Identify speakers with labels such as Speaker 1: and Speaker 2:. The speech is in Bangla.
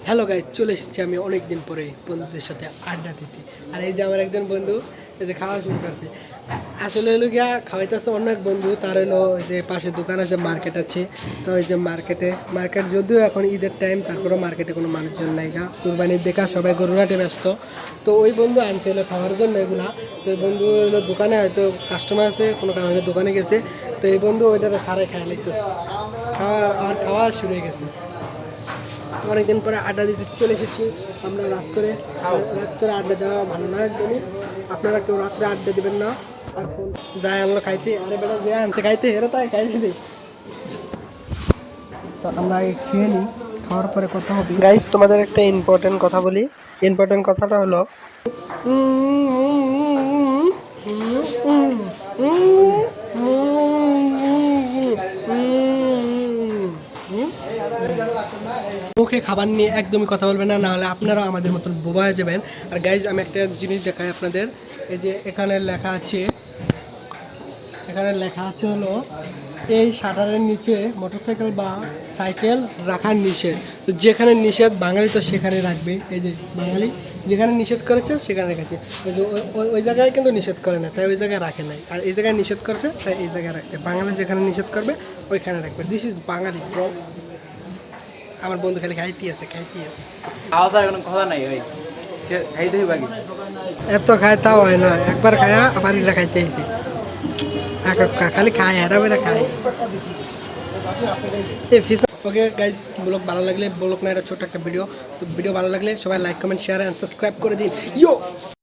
Speaker 1: হ্যালো গাইজ, চলে এসেছি আমি অনেক দিন পরে বন্ধুদের সাথে আড্ডা দিতে। আর এই যে আমার একজন বন্ধু এই যে খাওয়া শুরু করছে। আসলে হলো গিয়া খাওয়াইতেছে অন্য এক বন্ধু, তার হলো ওই যে পাশে দোকান আছে, মার্কেট আছে। তো ওই যে মার্কেট যদিও এখন ঈদের টাইম, তারপরেও মার্কেটে কোনো মানুষজন নাই গা, কুরবানির দেখা সবাই গরুরাটে ব্যস্ত। তো ওই বন্ধু আনছে হলো খাওয়ার জন্য এগুলা। তো ওই বন্ধু হলো দোকানে হয়তো কাস্টমার আছে, কোনো কারণে দোকানে গেছে। তো এই বন্ধু ওইটাতে সারাই খাওয়া লিখতেছে, খাওয়া শুরু হয়ে গেছে। অনেকদিন পরে আড্ডা দিতে চলে এসেছি আমরা। রাত করে আড্ডা দেওয়া ভালো না একদমই। আপনারা কেউ রাত্রে আড্ডা দেবেন না। আর ফোন যায় আনলো খাইতে, আরে বেটা যে আনছে খাইতে এরা তাই খাইতে দিই। তো আমরা আগে খেয়ে নিই, খাওয়ার পরে কথা হবে। গাইস, তোমাদের একটা ইম্পর্টেন্ট কথা বলি। ইম্পর্টেন্ট কথাটা হলো মুখে খাবার নিয়ে একদমই কথা বলবেন না, নাহলে আপনারাও আমাদের মতন বোবা হয়ে যাবেন। আর গাইজ, আমি একটা জিনিস দেখাই আপনাদের। এই যে এখানে লেখা আছে হলো এই শাটারের নিচে মোটরসাইকেল বা সাইকেল রাখার নিষেধ। তো যেখানে নিষেধ বাঙালি তো সেখানে রাখবে। এই যে বাঙালি যেখানে নিষেধ করেছে সেখানে রেখেছে। ওই যে ওই জায়গায় কিন্তু নিষেধ করে না, তাই ওই জায়গায় রাখে নাই। আর এই জায়গায় নিষেধ করেছে তাই এই জায়গায় রাখছে। বাঙালি যেখানে নিষেধ করবে ওইখানে রাখবে। This is Bangali bro. আমার বন্ধু খালি খাইতে আছে।
Speaker 2: খাওয়া কোনো কথা নাই ভাই, খাইতে হবে আগে।
Speaker 1: এত খায় তাও হয় না, একবার খায়া আবার এটা খাইতে আইছে। খালি খায় এরা বেলা খায়। এই ফিস ওকে গাইজ, ব্লগ ভালো লাগলে, ব্লগ না এটা ছোট্ট একটা ভিডিও, তো ভিডিও ভালো লাগলে সবাই like comment share and subscribe করে দিন। ইয়ো।